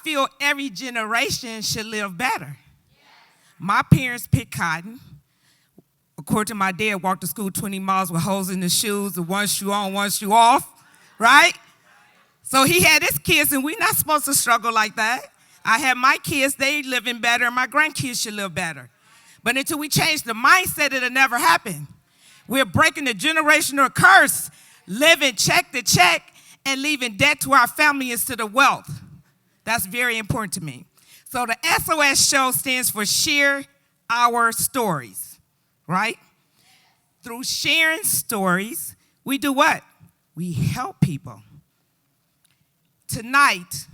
feel every generation should live better. My parents picked cotton. According to my dad, walked to school 20 miles with holes in his shoes, and one shoe on, one shoe off, right? So he had his kids, and we're not supposed to struggle like that. I had my kids, they living better, and my grandkids should live better. But until we change the mindset, it'll never happen. We're breaking the generational curse, living check to check, and leaving debt to our family instead of wealth. That's very important to me. So the SOS show stands for Share Our Stories, right? Through sharing stories, we do what? We help people. Tonight,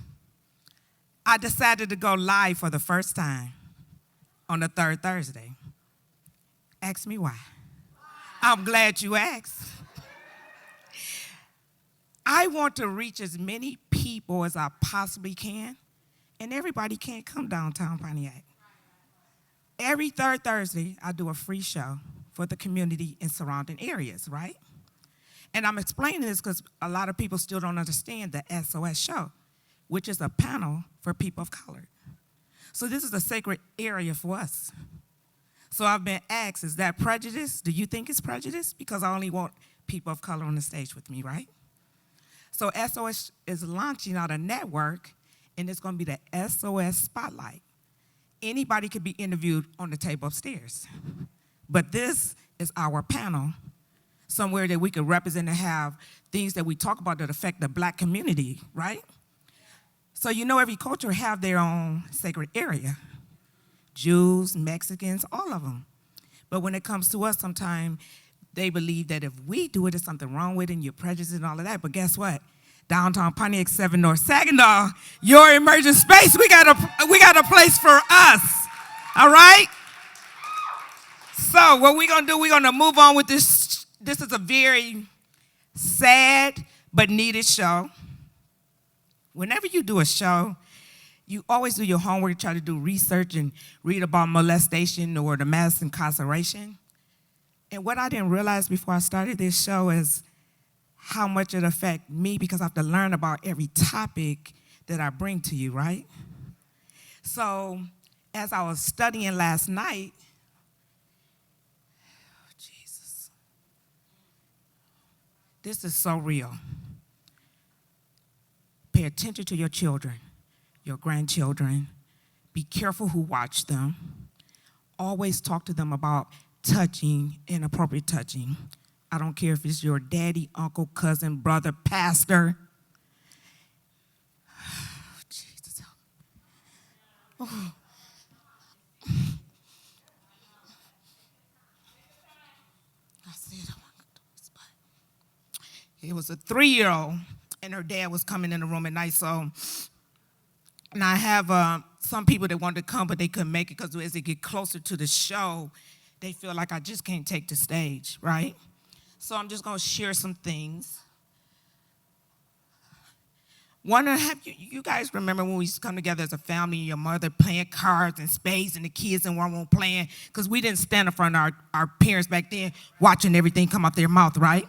I decided to go live for the first time on the third Thursday. Ask me why. I'm glad you asked. I want to reach as many people as I possibly can, and everybody can't come downtown Pontiac. Every third Thursday, I do a free show for the community in surrounding areas, right? And I'm explaining this because a lot of people still don't understand the SOS show, which is a panel for people of color. So this is a sacred area for us. So I've been asked, is that prejudice? Do you think it's prejudice? Because I only want people of color on the stage with me, right? So SOS is launching out a network, and it's going to be the SOS Spotlight. Anybody could be interviewed on the table upstairs. But this is our panel, somewhere that we could represent and have things that we talk about that affect the black community, right? So you know every culture have their own sacred area. Jews, Mexicans, all of them. But when it comes to us, sometimes they believe that if we do it, there's something wrong with it, and you're prejudiced and all of that. But guess what? Downtown Pontiac 7 North Saginaw, your emergent space, we got a place for us. All right? So what we're going to do, we're going to move on with this. This is a very sad but needed show. Whenever you do a show, you always do your homework, try to do research and read about molestation or the mass incarceration. And what I didn't realize before I started this show is how much it affects me, because I have to learn about every topic that I bring to you, right? So as I was studying last night, Jesus, this is so real. Pay attention to your children, your grandchildren. Be careful who watch them. Always talk to them about touching, inappropriate touching. I don't care if it's your daddy, uncle, cousin, brother, pastor. Oh, Jesus. Oh. I said, I want to do this, but it was a 3-year-old, and her dad was coming in the room at night. So, and I have some people that wanted to come, but they couldn't make it because as they get closer to the show, they feel like I just can't take the stage, right? So I'm just going to share some things. Have you guys remember when we used to come together as a family, your mother playing cards and spades and the kids in one room playing? Because we didn't stand in front of our parents back then watching everything come out their mouth, right?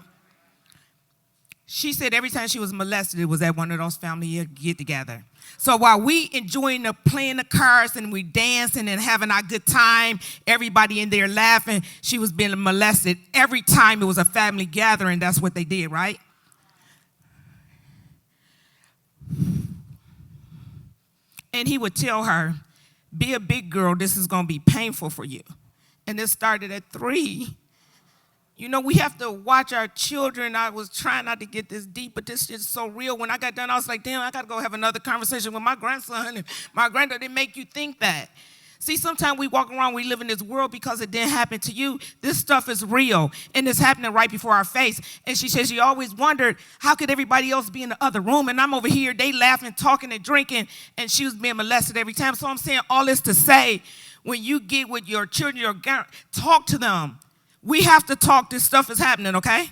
She said every time she was molested, it was at one of those family get-together. So while we enjoying playing the cards and we dancing and having our good time, everybody in there laughing, she was being molested. Every time it was a family gathering, that's what they did, right? And he would tell her, be a big girl, this is going to be painful for you. And it started at 3. You know, we have to watch our children. I was trying not to get this deep, but this is so real. When I got done, I was like, damn, I got to go have another conversation with my grandson and my granddaughter. They make you think that. See, sometimes we walk around, we live in this world because it didn't happen to you. This stuff is real, and it's happening right before our face. And she says she always wondered, how could everybody else be in the other room? And I'm over here, they laughing, talking, and drinking, and she was being molested every time. So I'm saying all this to say, when you get with your children, talk to them. We have to talk. This stuff is happening, okay?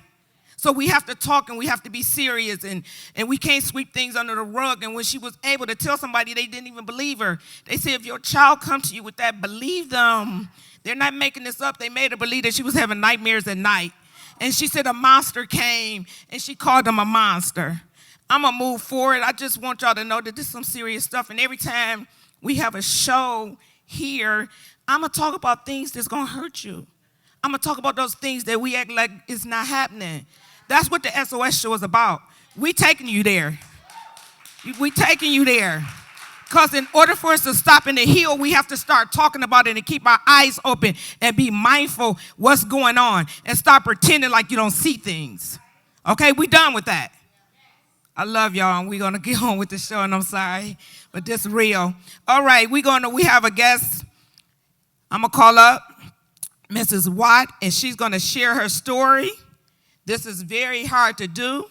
So we have to talk, and we have to be serious, and we can't sweep things under the rug. And when she was able to tell somebody, they didn't even believe her. They said, if your child comes to you with that, believe them. They're not making this up. They made her believe that she was having nightmares at night. And she said a monster came, and she called him a monster. I'm going to move forward. I just want y'all to know that this is some serious stuff. And every time we have a show here, I'm going to talk about things that's going to hurt you. I'm going to talk about those things that we act like it's not happening. That's what the SOS show is about. We taking you there. We taking you there. Because in order for us to stop and to heal, we have to start talking about it and keep our eyes open and be mindful what's going on and stop pretending like you don't see things. Okay, we done with that. I love y'all, and we're going to get on with the show, and I'm sorry, but this is real. All right, we have a guest. I'm going to call up Mrs. Whatt, and she's going to share her story. This is very hard to do,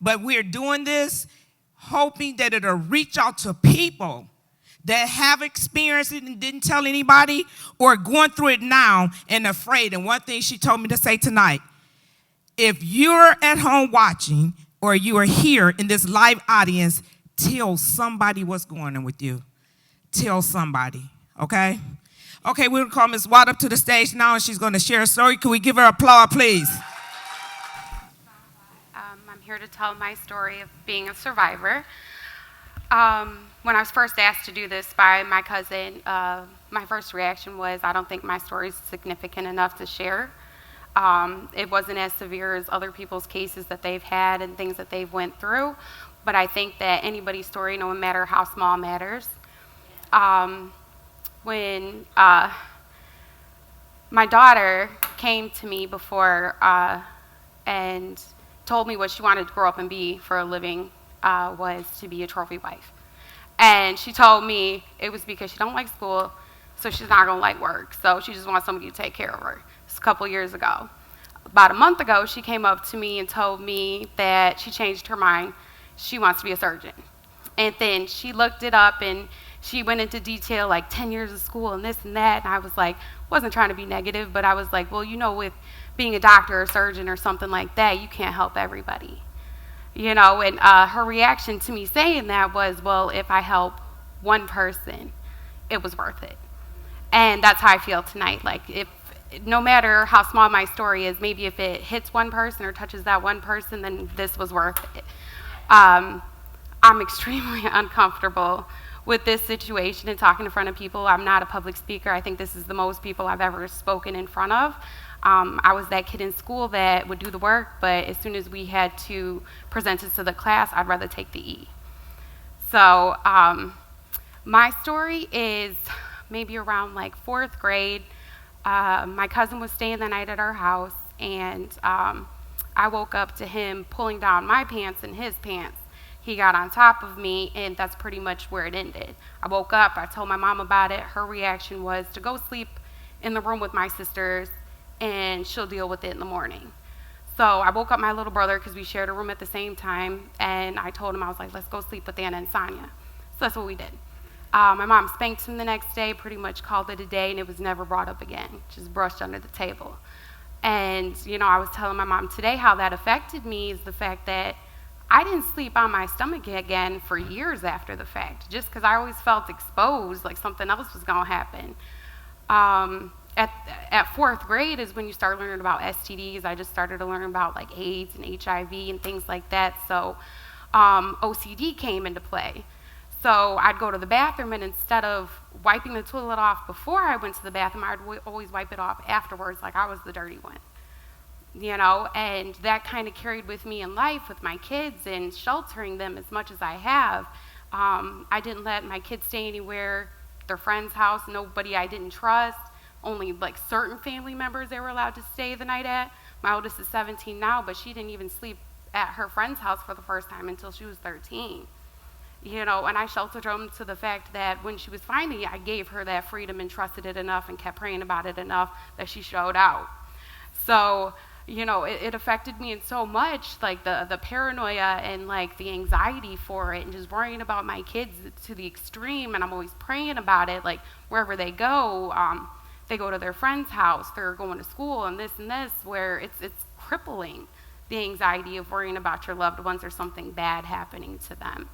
but we're doing this hoping that it'll reach out to people that have experienced it and didn't tell anybody or going through it now and afraid. And one thing she told me to say tonight, if you're at home watching or you are here in this live audience, tell somebody what's going on with you. Tell somebody, okay? Okay, we're going to call Ms. Whatt up to the stage now, and she's going to share a story. Can we give her applause, please? I'm here to tell my story of being a survivor. When I was first asked to do this by my cousin, my first reaction was, I don't think my story is significant enough to share. It wasn't as severe as other people's cases that they've had and things that they've went through, but I think that anybody's story, no matter how small, matters. When my daughter came to me before and told me what she wanted to grow up and be for a living was to be a trophy wife. And she told me it was because she don't like school, so she's not going to like work. So she just wants somebody to take care of her. It's a couple years ago. About a month ago, she came up to me and told me that she changed her mind. She wants to be a surgeon. And then she looked it up and she went into detail, like 10 years of school and this and that. And I was like, wasn't trying to be negative, but I was like, well, you know, with being a doctor or surgeon or something like that, you can't help everybody. You know, and her reaction to me saying that was, well, if I help one person, it was worth it. And that's how I feel tonight. Like, if no matter how small my story is, maybe if it hits one person or touches that one person, then this was worth it. I'm extremely uncomfortable with this situation and talking in front of people. I'm not a public speaker. I think this is the most people I've ever spoken in front of. I was that kid in school that would do the work, but as soon as we had to present it to the class, I'd rather take the E. So my story is maybe around like 4th grade. My cousin was staying the night at our house, and I woke up to him pulling down my pants and his pants. He got on top of me, and that's pretty much where it ended. I woke up, I told my mom about it. Her reaction was to go sleep in the room with my sisters, and she'll deal with it in the morning. So I woke up my little brother because we shared a room at the same time, and I told him, I was like, let's go sleep with Anna and Sonia. So that's what we did. My mom spanked him the next day, pretty much called it a day, and it was never brought up again, just brushed under the table. And, you know, I was telling my mom today how that affected me is the fact that I didn't sleep on my stomach again for years after the fact, just because I always felt exposed, like something else was going to happen. At 4th grade is when you start learning about STDs. I just started to learn about like AIDS and HIV and things like that. So OCD came into play. So I'd go to the bathroom, and instead of wiping the toilet off before I went to the bathroom, I'd always wipe it off afterwards, like I was the dirty one. You know, and that kind of carried with me in life with my kids and sheltering them as much as I have. I didn't let my kids stay anywhere, their friend's house, nobody I didn't trust, only like certain family members they were allowed to stay the night at. My oldest is 17 now, but she didn't even sleep at her friend's house for the first time until she was 13. You know, and I sheltered them to the fact that when she was finding it, I gave her that freedom and trusted it enough and kept praying about it enough that she showed out. So, you know, it affected me in so much, like the paranoia and like the anxiety for it and just worrying about my kids to the extreme. And I'm always praying about it, like wherever they go to their friend's house, they're going to school and this, where it's crippling, the anxiety of worrying about your loved ones or something bad happening to them.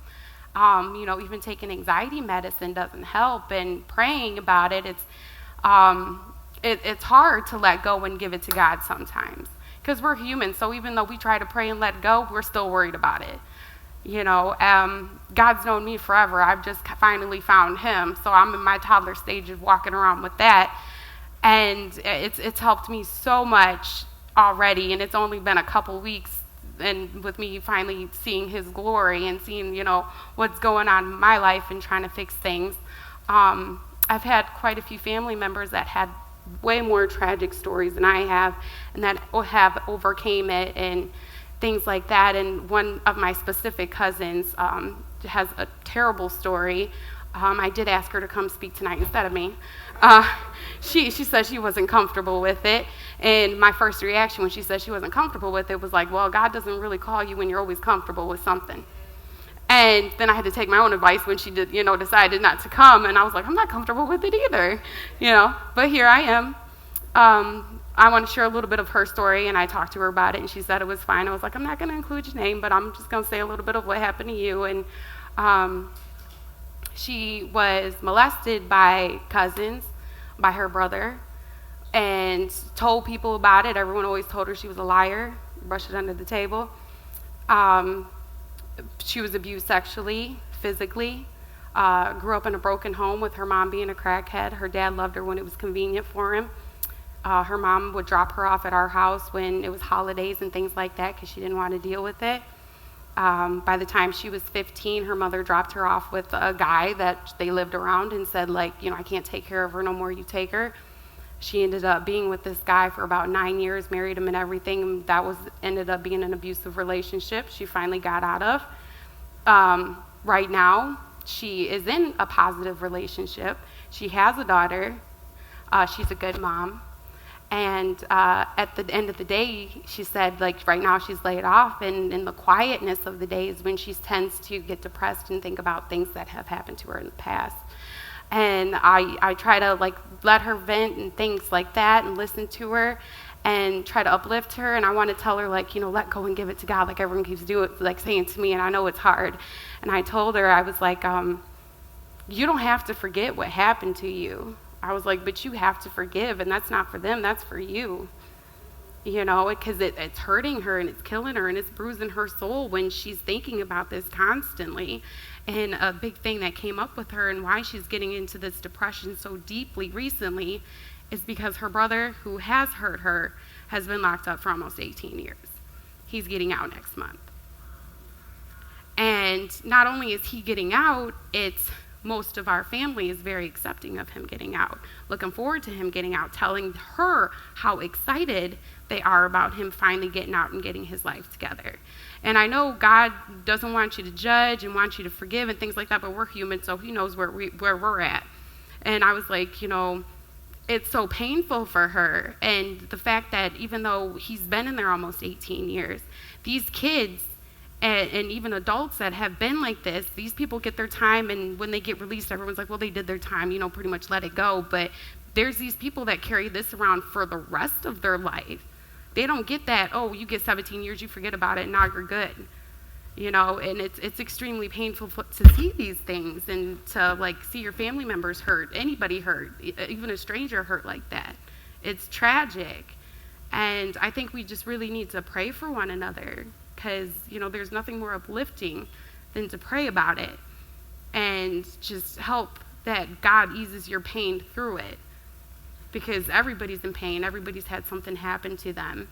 You know, even taking anxiety medicine doesn't help, and praying about it, it's hard to let go and give it to God sometimes, because we're human. So even though we try to pray and let go, we're still worried about it. God's known me forever. I've just finally found him. So I'm in my toddler stage of walking around with that. And it's helped me so much already. And it's only been a couple weeks, and with me finally seeing his glory and seeing, what's going on in my life and trying to fix things. I've had quite a few family members that had way more tragic stories than I have, and that have overcame it and things like that. And one of my specific cousins has a terrible story. I did ask her to come speak tonight instead of me. She said she wasn't comfortable with it, and my first reaction when she said she wasn't comfortable with it was like, well, God doesn't really call you when you're always comfortable with something. And then I had to take my own advice when she did, decided not to come, and I was like, I'm not comfortable with it either, but here I am. I want to share a little bit of her story, and I talked to her about it, and she said it was fine. I was like, I'm not going to include your name, but I'm just going to say a little bit of what happened to you. And she was molested by cousins, by her brother, and told people about it. Everyone always told her she was a liar, brushed it under the table. She was abused sexually, physically, grew up in a broken home with her mom being a crackhead. Her dad loved her when it was convenient for him. Her mom would drop her off at our house when it was holidays and things like that because she didn't want to deal with it. By the time she was 15, her mother dropped her off with a guy that they lived around and said, I can't take care of her no more, you take her. She ended up being with this guy for about 9 years, married him and everything, and that ended up being an abusive relationship she finally got out of. Right now, she is in a positive relationship. She has a daughter. She's a good mom. And at the end of the day, she said, right now she's laid off, and in the quietness of the day is when she tends to get depressed and think about things that have happened to her in the past. And I try to, let her vent and things like that and listen to her and try to uplift her. And I want to tell her, let go and give it to God, like everyone keeps doing, saying to me, and I know it's hard. And I told her, I was like, you don't have to forget what happened to you. I was like, but you have to forgive, and that's not for them, that's for you. Because it's hurting her, and it's killing her, and it's bruising her soul when she's thinking about this constantly. And a big thing that came up with her and why she's getting into this depression so deeply recently is because her brother, who has hurt her, has been locked up for almost 18 years. He's getting out next month. And not only is he getting out, it's most of our family is very accepting of him getting out, looking forward to him getting out, telling her how excited they are about him finally getting out and getting his life together. And I know God doesn't want you to judge and want you to forgive and things like that, but we're human, so he knows where we're at. And I was like, it's so painful for her. And the fact that even though he's been in there almost 18 years, these kids and even adults that have been like this, these people get their time, and when they get released, everyone's like, well, they did their time, pretty much let it go. But there's these people that carry this around for the rest of their life. They don't get that, oh, you get 17 years, you forget about it, and now you're good. And it's extremely painful to see these things and to, see your family members hurt, anybody hurt, even a stranger hurt like that. It's tragic. And I think we just really need to pray for one another. Because, there's nothing more uplifting than to pray about it and just help that God eases your pain through it. Because everybody's in pain. Everybody's had something happen to them,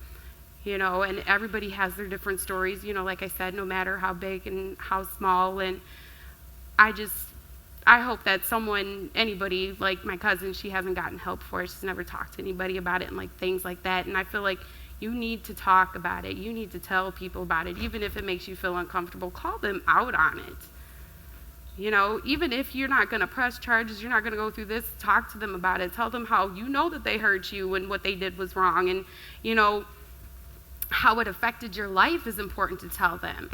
and everybody has their different stories, like I said, no matter how big and how small. And I hope that anybody, like my cousin, she hasn't gotten help for it. She's never talked to anybody about it and things like that. And I feel like you need to talk about it. You need to tell people about it. Even if it makes you feel uncomfortable, call them out on it. Even if you're not going to press charges, you're not going to go through this, talk to them about it. Tell them how that they hurt you and what they did was wrong. And, how it affected your life is important to tell them.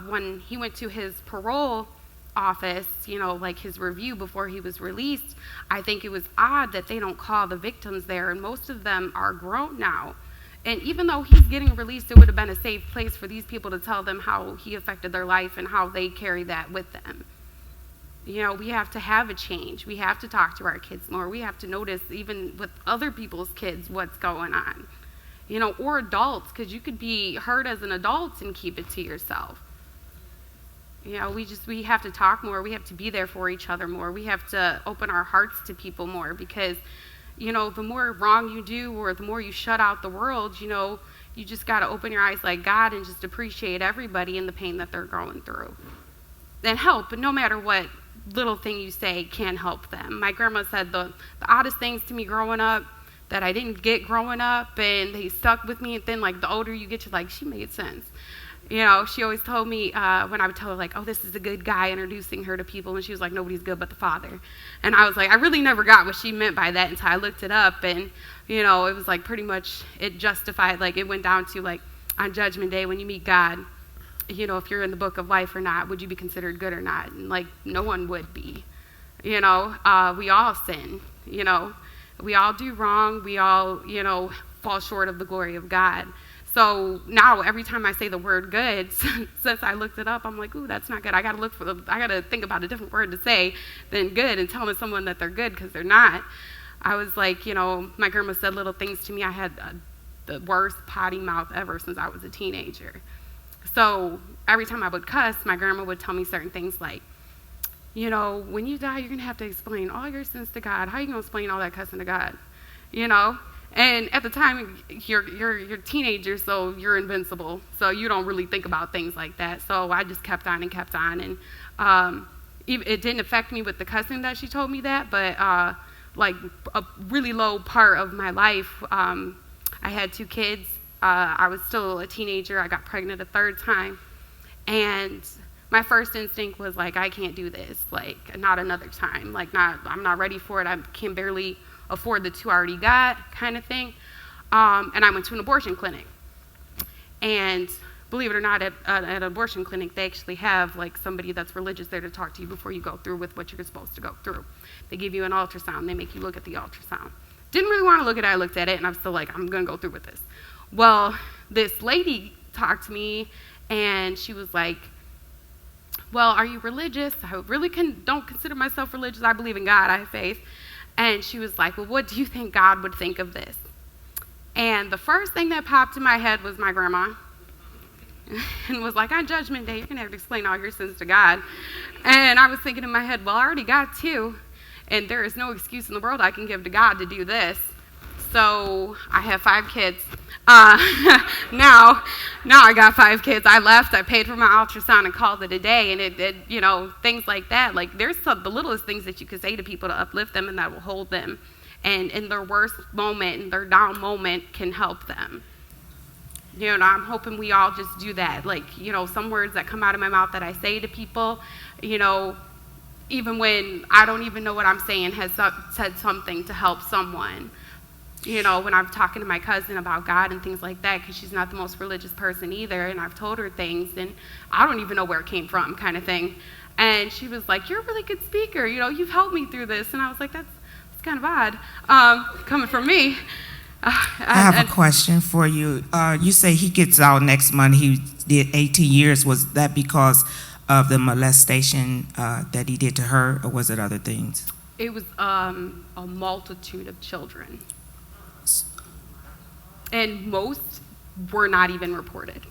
When he went to his parole office, his review before he was released, I think it was odd that they don't call the victims there, and most of them are grown now. And even though he's getting released, it would have been a safe place for these people to tell them how he affected their life and how they carry that with them. We have to have a change. We have to talk to our kids more. We have to notice, even with other people's kids, what's going on. Or adults, because you could be hurt as an adult and keep it to yourself. You know, we have to talk more. We have to be there for each other more. We have to open our hearts to people more because, you know, the more wrong you do or the more you shut out the world, you know, you just got to open your eyes like God and just appreciate everybody and the pain that they're going through. And help, but no matter what little thing you say can help them. My grandma said the oddest things to me growing up that I didn't get growing up, and they stuck with me, and then like the older you get, you're like, she made sense. You know, she always told me when I would tell her, like, oh, this is a good guy, introducing her to people, and she was like, nobody's good but the Father. And I was like, I really never got what she meant by that until I looked it up, and, you know, it was like pretty much it justified, like it went down to, like, on Judgment Day when you meet God, you know, if you're in the book of life or not, would you be considered good or not? And, like, no one would be. You know, we all sin, you know. We all do wrong. We all, you know, fall short of the glory of God. So now every time I say the word good, since I looked it up, I'm like, ooh, that's not good. I got to think about a different word to say than good and telling someone that they're good because they're not. I was like, you know, my grandma said little things to me. I had the worst potty mouth ever since I was a teenager. So every time I would cuss, my grandma would tell me certain things like, you know, when you die, you're going to have to explain all your sins to God. How are you going to explain all that cussing to God? You know? And at the time, you're a teenager, so you're invincible. So you don't really think about things like that. So I just kept on and kept on. And it didn't affect me with the cussing that she told me that, but like a really low part of my life, I had 2 kids. I was still a teenager. I got pregnant a 3rd time. And my first instinct was like, I can't do this. Like, not another time. Like, I'm not ready for it. I can barely afford the 2 I already got, kind of thing. And I went to an abortion clinic. And believe it or not, at an abortion clinic, they actually have like somebody that's religious there to talk to you before you go through with what you're supposed to go through. They give you an ultrasound. They make you look at the ultrasound. Didn't really want to look at it. I looked at it, and I'm still like, I'm going to go through with this. Well, this lady talked to me, and she was like, well, are you religious? I really don't consider myself religious. I believe in God. I have faith. And she was like, well, what do you think God would think of this? And the first thing that popped in my head was my grandma. And was like, on Judgment Day, you're going to have to explain all your sins to God. And I was thinking in my head, well, I already got 2. And there is no excuse in the world I can give to God to do this. So I have 5 kids. Now I got 5 kids. I left. I paid for my ultrasound and called it a day. And it did, you know, things like that. Like there's the littlest things that you could say to people to uplift them and that will hold them. And in their worst moment, in their down moment, can help them. You know, I'm hoping we all just do that. Like, you know, some words that come out of my mouth that I say to people, you know, even when I don't even know what I'm saying, has said something to help someone. You know, when I'm talking to my cousin about God and things like that, because she's not the most religious person either, and I've told her things, and I don't even know where it came from, kind of thing. And she was like, you're a really good speaker. You know, you've helped me through this. And I was like, that's kind of odd, coming from me. I have a question for you. You say he gets out next month. He did 18 years. Was that because of the molestation that he did to her, or was it other things? It was a multitude of children. And most were not even reported.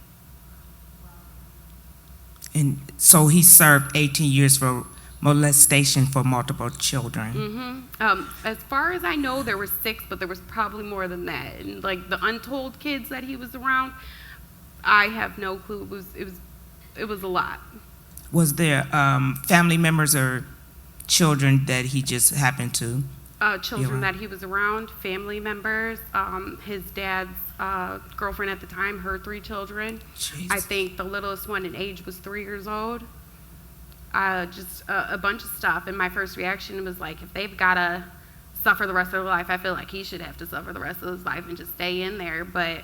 And so he served 18 years for molestation for multiple children. Mm-hmm. As far as I know, there were 6, but there was probably more than that. And like the untold kids that he was around, I have no clue. It was a lot. Was there family members or children that he just happened to? Children that he was around, family members, his dad's girlfriend at the time, her 3 children. Jeez. I think the littlest one in age was 3 years old. Just a bunch of stuff. And my first reaction was like, if they've got to suffer the rest of their life, I feel like he should have to suffer the rest of his life and just stay in there. But,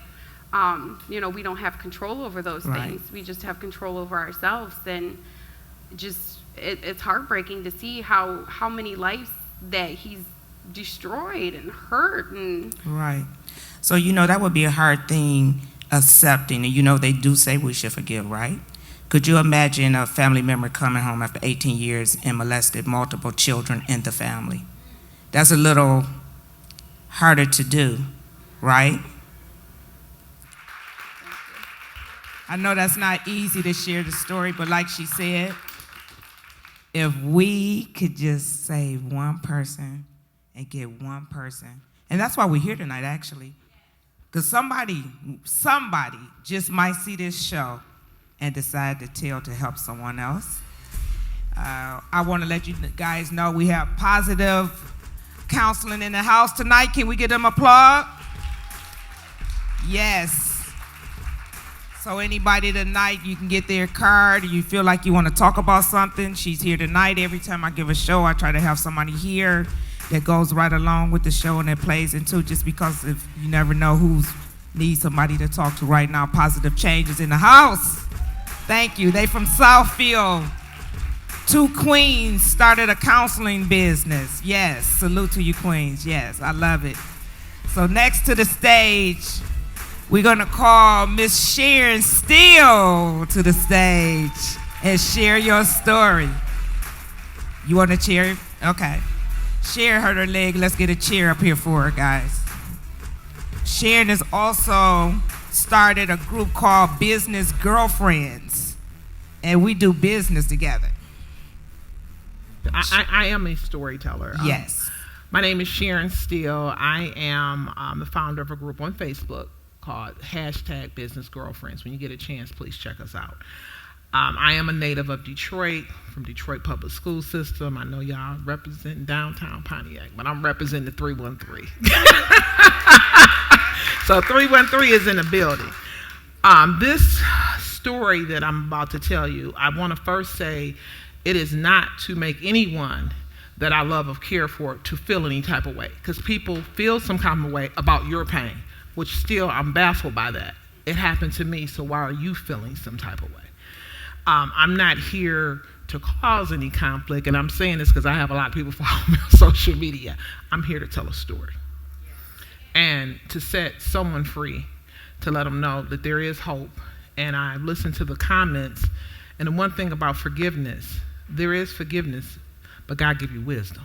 you know, we don't have control over those things. We just have control over ourselves. And just, it's heartbreaking to see how many lives that he's destroyed and hurt. And right. So, you know, that would be a hard thing accepting. And, you know, they do say we should forgive, right? Could you imagine a family member coming home after 18 years and molested multiple children in the family? That's a little harder to do, right? I know that's not easy to share the story, but like she said, if we could just save one person and get one person, and that's why we're here tonight, actually, because somebody just might see this show and decide to tell to help someone else. I want to let you guys know we have positive counseling in the house tonight. Can we give them applause? Yes. So anybody tonight, you can get their card. You feel like you want to talk about something, she's here tonight. Every time I give a show, I try to have somebody here that goes right along with the show and that plays into, just because if you never know who needs somebody to talk to right now. Positive changes in the house. Thank you. They from Southfield. 2 queens started a counseling business. Yes, salute to you queens. Yes, I love it. So next to the stage, we're gonna call Miss Sharyn Steele to the stage and share your story. You want a chair? Okay. Sharyn hurt her leg. Let's get a chair up here for her, guys. Sharyn has also started a group called Business Girlfriends, and we do business together. I am a storyteller. Yes. My name is Sharyn Steele. I am the founder of a group on Facebook called #Business Girlfriends. When you get a chance, please check us out. I am a native of Detroit, from Detroit Public School System. I know y'all represent downtown Pontiac, but I'm representing the 313. So 313 is in the building. This story that I'm about to tell you, I want to first say it is not to make anyone that I love or care for to feel any type of way, because people feel some kind of way about your pain, which still I'm baffled by that. It happened to me, so why are you feeling some type of way? I'm not here to cause any conflict, and I'm saying this because I have a lot of people follow me on social media. I'm here to tell a story and to set someone free, to let them know that there is hope. And I listened to the comments, and the one thing about forgiveness, there is forgiveness, but God give you wisdom.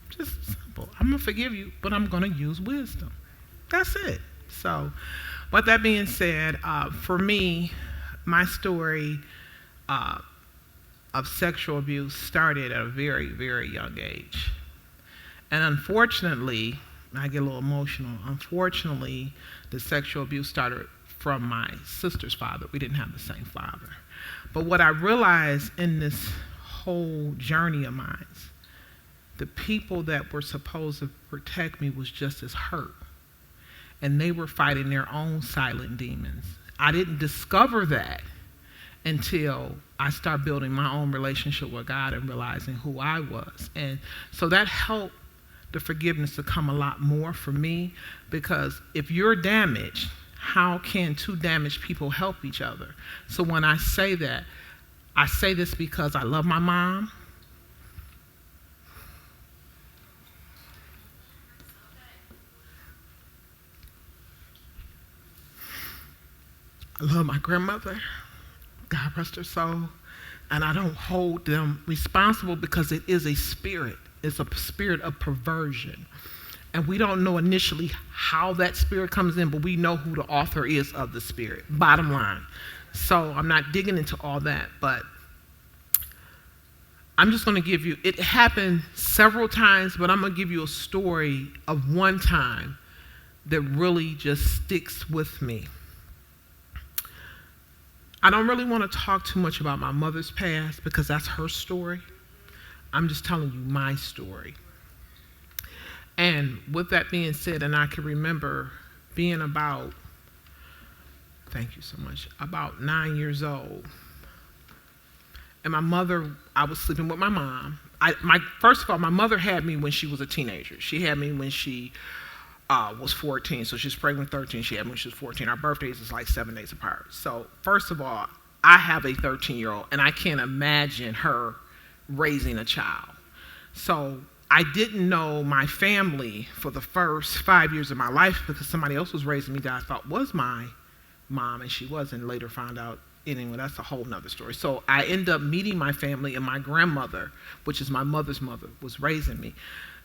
Just simple. I'm going to forgive you, but I'm going to use wisdom. That's it. So, with that being said, for me, my story of sexual abuse started at a very, very young age. And unfortunately, I get a little emotional. Unfortunately, the sexual abuse started from my sister's father. We didn't have the same father. But what I realized in this whole journey of mine, the people that were supposed to protect me was just as hurt. And they were fighting their own silent demons. I didn't discover that until I started building my own relationship with God and realizing who I was. And so that helped the forgiveness to come a lot more for me, because if you're damaged, how can 2 damaged people help each other? So when I say that, I say this because I love my mom. I love my grandmother, God rest her soul, and I don't hold them responsible because it is a spirit. It's a spirit of perversion. And we don't know initially how that spirit comes in, but we know who the author is of the spirit, bottom line. So I'm not digging into all that, but I'm just going to give you, it happened several times, but I'm going to give you a story of one time that really just sticks with me. I don't really want to talk too much about my mother's past because that's her story. I'm just telling you my story. And with that being said, and I can remember being about, thank you so much, about 9 years old. And my mother, I was sleeping with my mom. First of all, my mother had me when she was a teenager. She had me when she was 14, so she's pregnant 13. She had me when she was 14. Our birthdays is like 7 days apart. So first of all, I have a 13-year-old, and I can't imagine her raising a child. So I didn't know my family for the first 5 years of my life because somebody else was raising me that I thought was my mom, and she wasn't. Later found out, anyway, that's a whole nother story. So I ended up meeting my family, and my grandmother, which is my mother's mother, was raising me.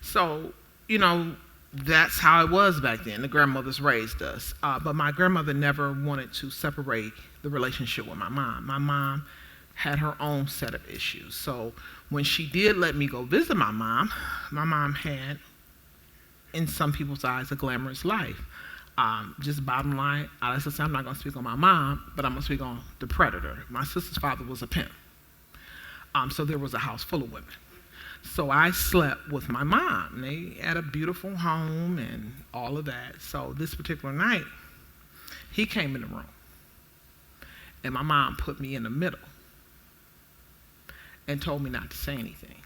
So, you know, that's how it was back then. The grandmothers raised us. But my grandmother never wanted to separate the relationship with my mom. My mom had her own set of issues. So when she did let me go visit my mom had, in some people's eyes, a glamorous life. Just bottom line, I'm not going to speak on my mom, but I'm going to speak on the predator. My sister's father was a pimp. So there was a house full of women. So I slept with my mom. They had a beautiful home and all of that. So this particular night, he came in the room. And my mom put me in the middle and told me not to say anything.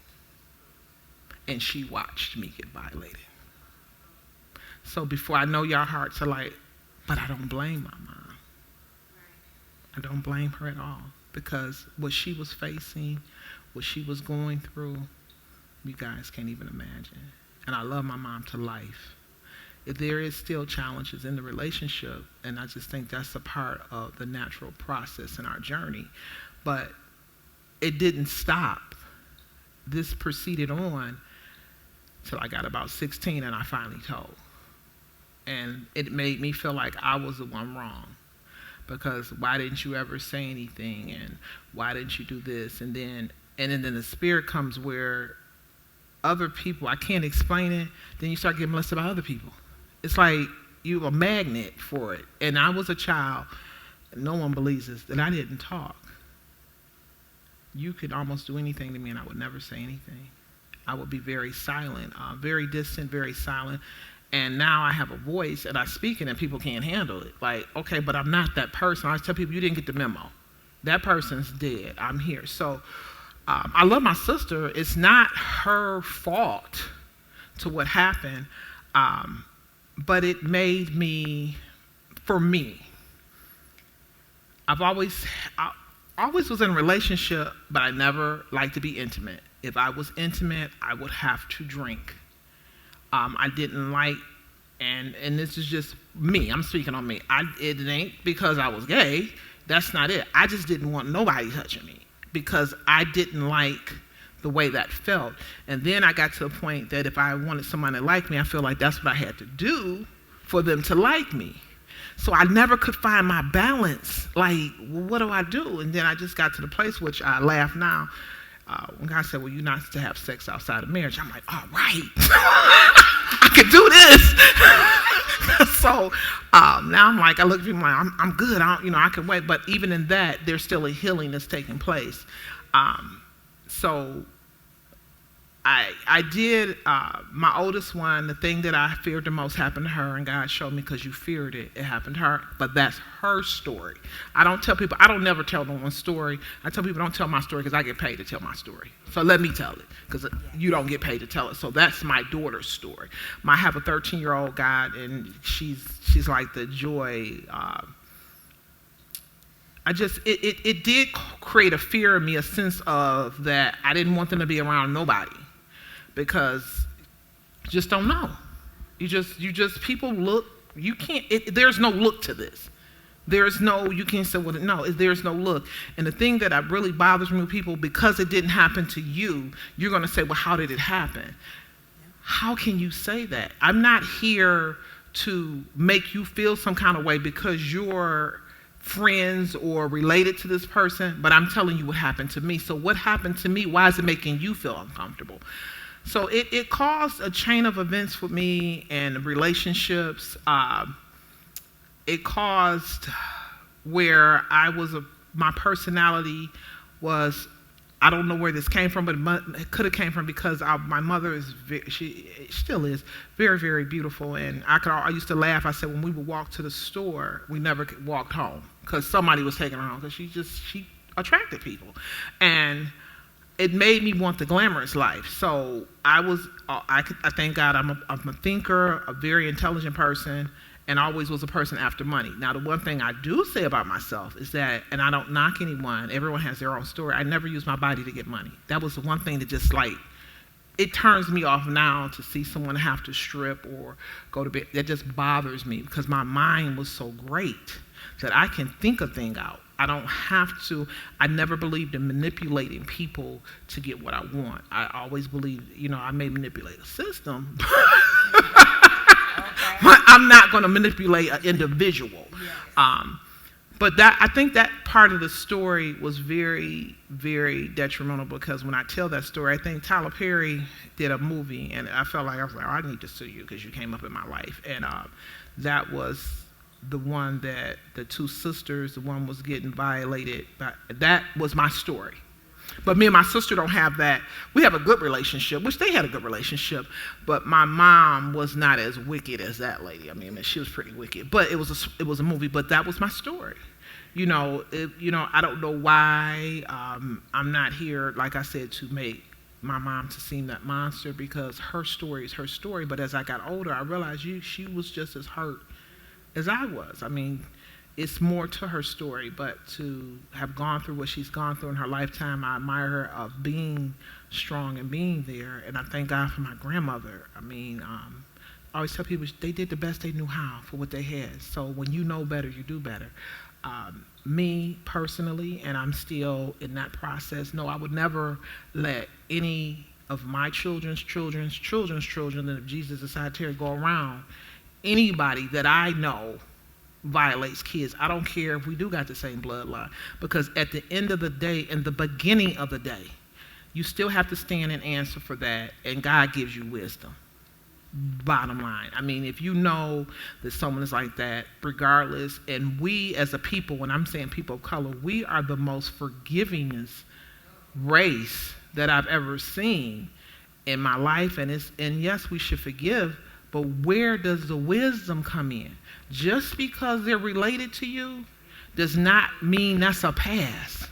And she watched me get violated. So before I know y'all hearts are like, but I don't blame my mom. I don't blame her at all, because what she was facing, what she was going through, you guys can't even imagine. And I love my mom to life. There is still challenges in the relationship, and I just think that's a part of the natural process in our journey. But it didn't stop. This proceeded on till I got about 16, and I finally told. And it made me feel like I was the one wrong, because why didn't you ever say anything, and why didn't you do this? And then the spirit comes where other people, I can't explain it, then you start getting molested by other people. It's like you're a magnet for it. And I was a child, no one believes this, that I didn't talk. You could almost do anything to me and I would never say anything. I would be very silent, very distant, very silent. And now I have a voice and I speak it and people can't handle it. Like, okay, but I'm not that person. I always tell people, you didn't get the memo. That person's dead. I'm here. So I love my sister. It's not her fault to what happened, but it made me, for me, I always was in a relationship, but I never liked to be intimate. If I was intimate, I would have to drink. I didn't like, and this is just me, I'm speaking on me. It ain't because I was gay, that's not it. I just didn't want nobody touching me because I didn't like the way that felt. And then I got to a point that if I wanted someone to like me, I feel like that's what I had to do for them to like me. So I never could find my balance. Like, well, what do I do? And then I just got to the place, which I laugh now, when God said, well, you're not to have sex outside of marriage. I'm like, all right, I can do this. So now I'm like, I look at people like, I'm good. I can wait. But even in that, there's still a healing that's taking place. So I did, my oldest one, the thing that I feared the most happened to her, and God showed me, because you feared it, it happened to her, but that's her story. I don't tell people, I don't never tell no one's story. I tell people don't tell my story because I get paid to tell my story. So let me tell it, because you don't get paid to tell it. So that's my daughter's story. I have a 13-year-old God, and she's like the joy. It did create a fear in me, a sense of that I didn't want them to be around nobody. Because you just don't know. People look, you can't, there's no look to this. There's no, you can't say, well, no, there's no look. And the thing that really bothers me with people, because it didn't happen to you, you're going to say, well, how did it happen? How can you say that? I'm not here to make you feel some kind of way because you're friends or related to this person, but I'm telling you what happened to me. So what happened to me, why is it making you feel uncomfortable? So it caused a chain of events for me and relationships. It caused where my personality was, I don't know where this came from, but it could have came from because my mother she still is very, very beautiful. And I used to laugh. I said when we would walk to the store, we never walked home because somebody was taking her home because she attracted people. And it made me want the glamorous life. So I thank God I'm a thinker, a very intelligent person, and always was a person after money. Now, the one thing I do say about myself is that, and I don't knock anyone, everyone has their own story, I never use my body to get money. That was the one thing that just it turns me off now to see someone have to strip or go to bed. That just bothers me because my mind was so great that I can think a thing out. I don't have to. I never believed in manipulating people to get what I want. I always believed, I may manipulate a system, but I'm not going to manipulate an individual. Yes. But that, I think that part of the story was very, very detrimental, because when I tell that story, I think Tyler Perry did a movie, and I felt like, I was like, oh, I need to sue you because you came up in my life. And that was the one that the two sisters, the one was getting violated. That was my story. But me and my sister don't have that. We have a good relationship, which they had a good relationship. But my mom was not as wicked as that lady. I mean, she was pretty wicked. But it was a movie. But that was my story. I don't know why I'm not here, like I said, to make my mom to seem that monster, because her story is her story. But as I got older, I realized she was just as hurt as I was. I mean, it's more to her story, but to have gone through what she's gone through in her lifetime, I admire her of being strong and being there. And I thank God for my grandmother. I mean, I always tell people they did the best they knew how for what they had. So when you know better, you do better. Me personally, and I'm still in that process, no, I would never let any of my children's children, and if Jesus decided to go around, anybody that I know violates kids. I don't care if we do got the same bloodline, because at the end of the day, in the beginning of the day, you still have to stand and answer for that, and God gives you wisdom. Bottom line. I mean, if you know that someone is like that, regardless, and we as a people, when I'm saying people of color, we are the most forgivingest race that I've ever seen in my life, and yes, we should forgive, but where does the wisdom come in? Just because they're related to you does not mean that's a pass.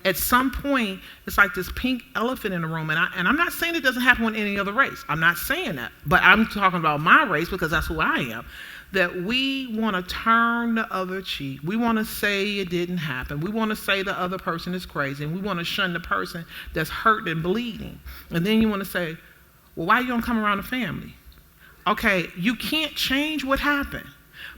At some point, it's like this pink elephant in the room, and I'm not saying it doesn't happen with any other race. I'm not saying that, but I'm talking about my race, because that's who I am, that we want to turn the other cheek. We want to say it didn't happen. We want to say the other person is crazy, and we want to shun the person that's hurt and bleeding. And then you want to say, well, why you don't come around the family? Okay, you can't change what happened.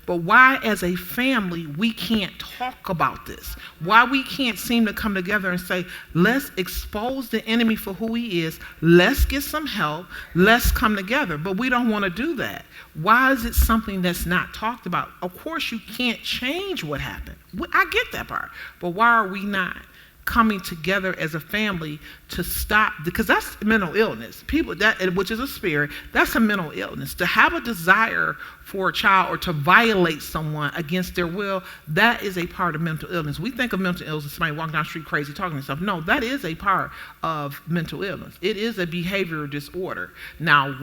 But why, as a family, we can't talk about this? Why we can't seem to come together and say, let's expose the enemy for who he is. Let's get some help. Let's come together. But we don't want to do that. Why is it something that's not talked about? Of course, you can't change what happened. I get that part. But why are we not coming together as a family to stop? Because that's mental illness. People, which is a spirit, that's a mental illness. To have a desire for a child or to violate someone against their will, that is a part of mental illness. We think of mental illness as somebody walking down the street crazy talking to stuff. No, that is a part of mental illness. It is a behavioral disorder. Now,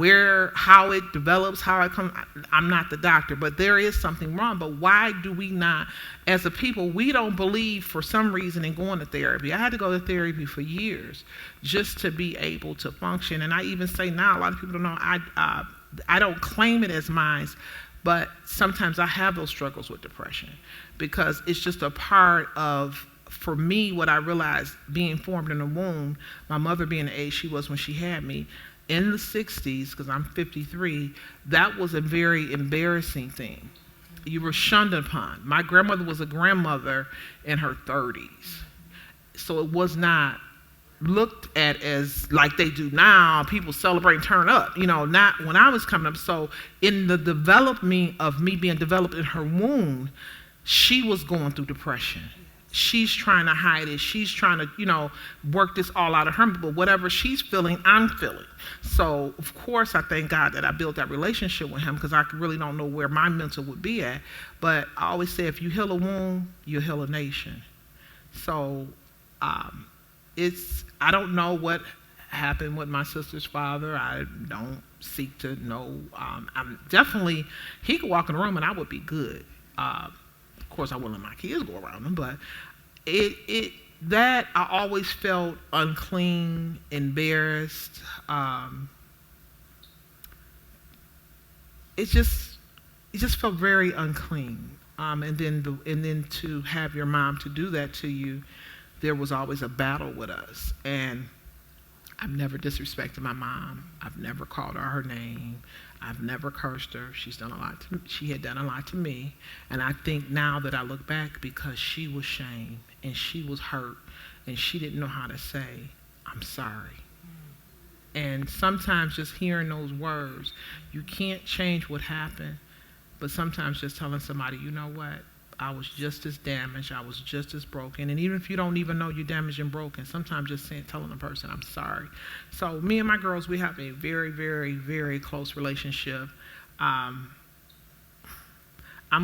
how it develops, how it comes, I'm not the doctor, but there is something wrong. But why do we not, as a people, we don't believe for some reason in going to therapy? I had to go to therapy for years just to be able to function. And I even say now, a lot of people don't know, I don't claim it as mine, but sometimes I have those struggles with depression, because it's just a part of, for me, what I realized being formed in the womb, my mother being the age she was when she had me, in the 60s, because I'm 53, that was a very embarrassing thing. You were shunned upon. My grandmother was a grandmother in her 30s. So it was not looked at as like they do now, people celebrate and turn up, not when I was coming up. So in the development of me being developed in her womb, she was going through depression. She's trying to hide it. She's trying to, work this all out of her, but whatever she's feeling, I'm feeling. So of course I thank God that I built that relationship with him, because I really don't know where my mental would be at. But I always say, if you heal a womb, you heal a nation. So I don't know what happened with my sister's father. I don't seek to know. I'm definitely, he could walk in the room and I would be good. Of course, I wouldn't let my kids go around him, but that I always felt unclean, embarrassed. It just felt very unclean. And then to have your mom to do that to you, there was always a battle with us. And I've never disrespected my mom. I've never called her name. I've never cursed her. She had done a lot to me. And I think now that I look back, because she was shamed and she was hurt and she didn't know how to say, I'm sorry. And sometimes just hearing those words, you can't change what happened, but sometimes just telling somebody, you know what, I was just as damaged. I was just as broken. And even if you don't even know you're damaged and broken, sometimes just telling the person, I'm sorry. So me and my girls, we have a very, very, very close relationship. I'm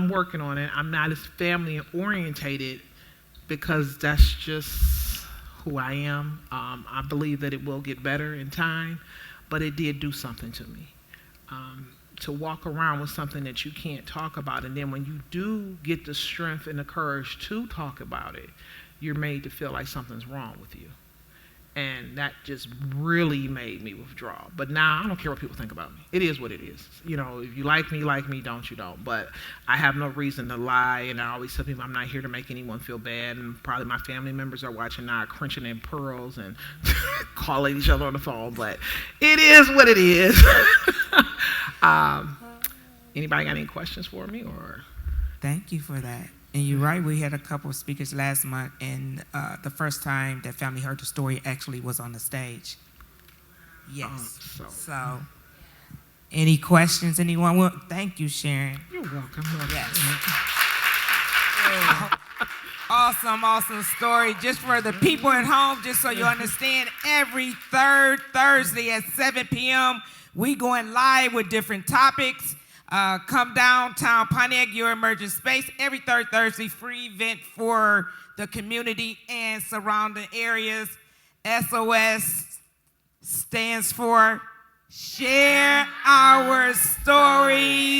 working on it. I'm not as family orientated because that's just who I am. I believe that it will get better in time, but it did do something to me. To walk around with something that you can't talk about, and then when you do get the strength and the courage to talk about it, you're made to feel like something's wrong with you. And that just really made me withdraw. But now I don't care what people think about me. It is what it is. You know, if you like me, don't you don't. But I have no reason to lie, and I always tell people I'm not here to make anyone feel bad. And probably my family members are watching now, crunching in pearls and calling each other on the phone. But it is what it is. Anybody got any questions for me? Or Thank you for that. And you're right, we had a couple of speakers last month, and the first time that family heard the story actually was on the stage. Yes. So, any questions, anyone? Well, thank you, Sharyn. You're welcome. Yes. Awesome story. Just for the people at home, just so you understand, every third Thursday at 7 p.m., we going live with different topics. Come downtown Pontiac, your emergent space. Every third Thursday, free event for the community and surrounding areas. SOS stands for Share Our Stories.